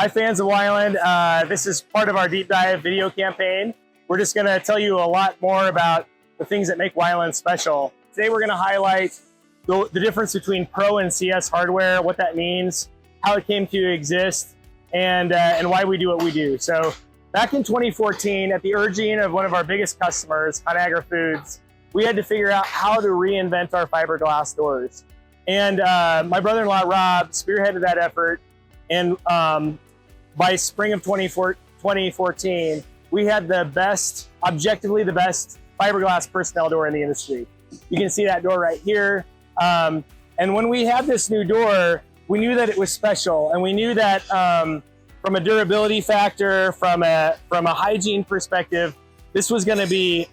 Hi fans of Weiland, this is part of our deep dive video campaign. We're just gonna tell you a lot more about the things that make Weiland special. Today we're gonna highlight the difference between Pro and CS hardware, what that means, how it came to exist, and why we do what we do. So back in 2014, at the urging of one of our biggest customers, Conagra Foods, we had to figure out how to reinvent our fiberglass doors. And my brother-in-law, Rob, spearheaded that effort. And by spring of 2014, we had the best, objectively the best fiberglass personnel door in the industry. You can see that door right here. And when we had this new door, we knew that it was special. And we knew that from a durability factor, from a hygiene perspective, this was gonna be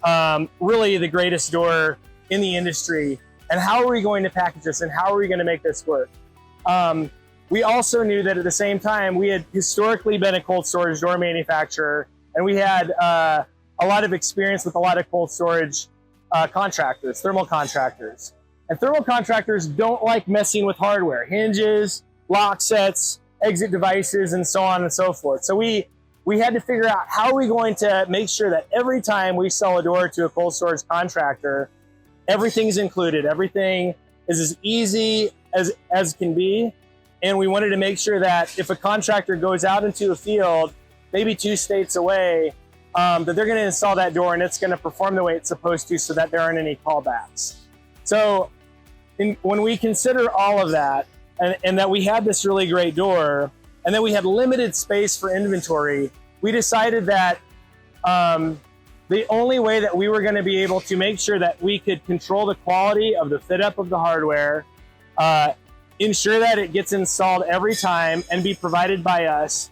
really the greatest door in the industry. And how are we going to package this and how are we gonna make this work? We also knew that at the same time, we had historically been a cold storage door manufacturer, and we had a lot of experience with a lot of cold storage contractors, thermal contractors. And thermal contractors don't like messing with hardware, hinges, lock sets, exit devices, and so on and so forth. So we had to figure out how are we going to make sure that every time we sell a door to a cold storage contractor, everything's included. Everything is as easy as can be. And we wanted to make sure that if a contractor goes out into a field, maybe 2 states away, that they're going to install that door and it's going to perform the way it's supposed to so that there aren't any callbacks. So when we consider all of that, and that we had this really great door, and then we had limited space for inventory, we decided that the only way that we were going to be able to make sure that we could control the quality of the fit up of the hardware, ensure that it gets installed every time and be provided by us,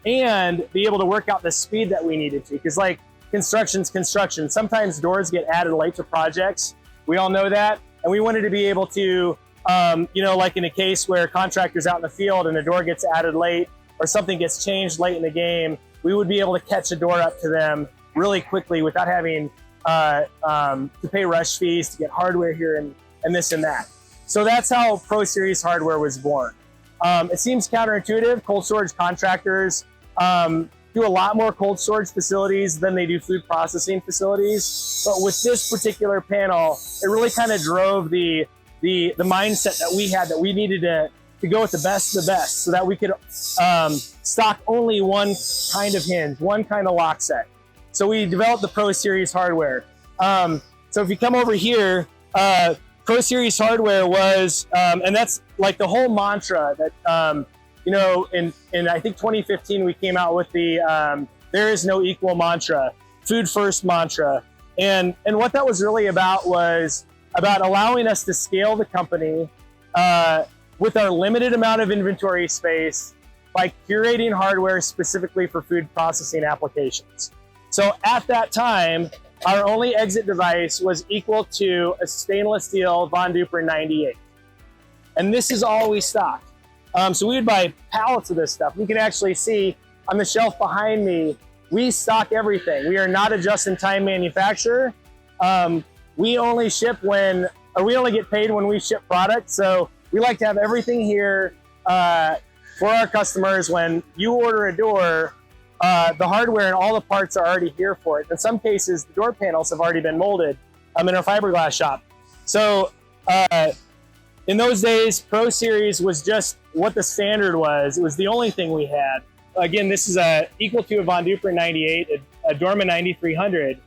and be able to work out the speed that we needed to. Because like construction's construction. Sometimes doors get added late to projects. We all know that. And we wanted to be able to, like in a case where a contractor's out in the field and a door gets added late or something gets changed late in the game, we would be able to catch a door up to them really quickly without having to pay rush fees to get hardware here and this and that. So that's how Pro Series hardware was born. It seems counterintuitive. Cold storage contractors do a lot more cold storage facilities than they do food processing facilities. But with this particular panel, it really kind of drove the mindset that we had, that we needed to go with the best of the best so that we could stock only one kind of hinge, one kind of lock set. So we developed the Pro Series hardware. So if you come over here, Pro Series hardware was, and that's like the whole mantra that, in I think 2015, we came out with the there is no equal mantra, food first mantra. And what that was really about was about allowing us to scale the company with our limited amount of inventory space by curating hardware specifically for food processing applications. So at that time, our only exit device was equal to a stainless steel Von Duprin 98. And this is all we stocked. So we would buy pallets of this stuff. You can actually see on the shelf behind me, we stock everything. We are not a just-in-time manufacturer. We only ship we only get paid when we ship product. So we like to have everything here for our customers. When you order a door, the hardware and all the parts are already here for it. In some cases, the door panels have already been molded in our fiberglass shop. So in those days, Pro Series was just what the standard was. It was the only thing we had. Again, this is equal to a Von Duprin 98, a Dorman 9300.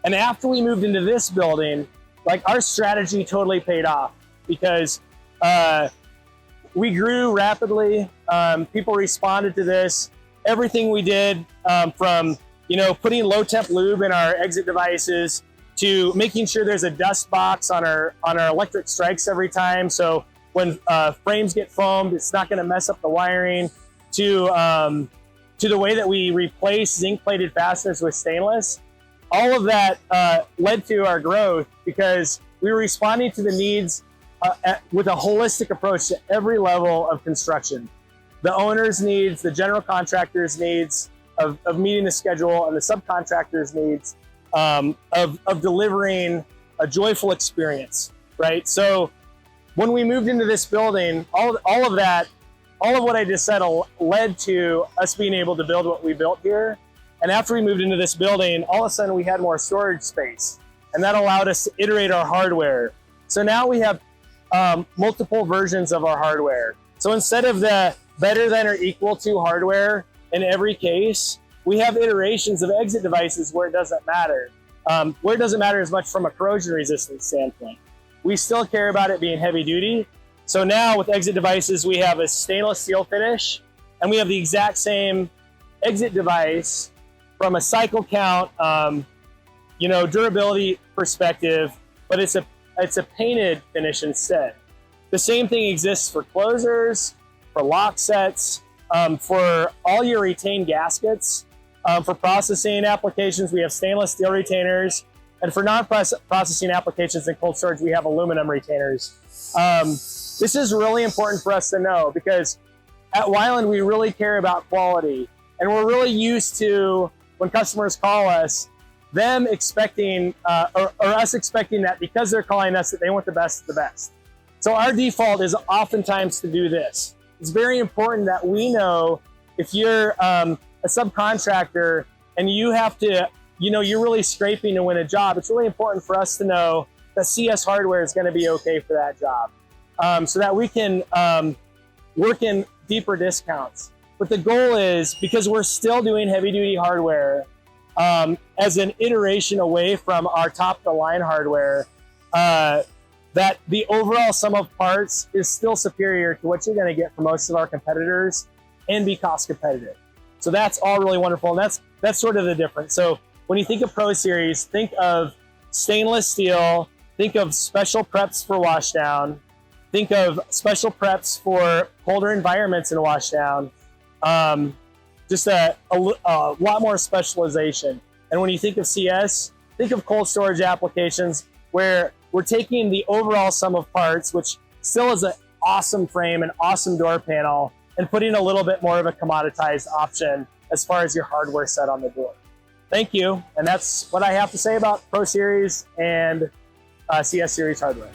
And after we moved into this building, like our strategy totally paid off because we grew rapidly. People responded to this. Everything we did from putting low temp lube in our exit devices to making sure there's a dust box on our electric strikes every time. So when frames get foamed, it's not going to mess up the wiring. To the way that we replace zinc plated fasteners with stainless. All of that led to our growth because we were responding to the needs with a holistic approach to every level of construction. The owner's needs, the general contractor's needs of meeting the schedule, and the subcontractor's needs of delivering a joyful experience, right? So when we moved into this building, all of that all of what I just said led to us being able to build what we built here. And after we moved into this building, all of a sudden we had more storage space, and that allowed us to iterate our hardware. So now we have multiple versions of our hardware. So instead of the better than or equal to hardware in every case, we have iterations of exit devices where it doesn't matter. Where it doesn't matter as much from a corrosion resistance standpoint. We still care about it being heavy duty. So now with exit devices, we have a stainless steel finish, and we have the exact same exit device from a cycle count, durability perspective, but it's a painted finish instead. The same thing exists for closers, for lock sets, for all your retained gaskets. For processing applications, we have stainless steel retainers. And for non-processing applications in cold storage, we have aluminum retainers. This is really important for us to know because at Weiland, we really care about quality. And we're really used to, when customers call us, them expecting, or us expecting that because they're calling us that they want the best of the best. So our default is oftentimes to do this. It's very important that we know if you're a subcontractor and you have to, you're really scraping to win a job, it's really important for us to know that CS hardware is going to be okay for that job, so that we can work in deeper discounts. But the goal is, because we're still doing heavy duty hardware as an iteration away from our top of the line hardware, that the overall sum of parts is still superior to what you're going to get from most of our competitors and be cost competitive. So that's all really wonderful, and that's sort of the difference. So when you think of Pro Series, think of stainless steel, think of special preps for washdown, think of special preps for colder environments in washdown, just a lot more specialization. And when you think of CS, think of cold storage applications where we're taking the overall sum of parts, which still is an awesome frame, an awesome door panel, and putting a little bit more of a commoditized option as far as your hardware set on the door. Thank you. And that's what I have to say about Pro Series and CS Series hardware.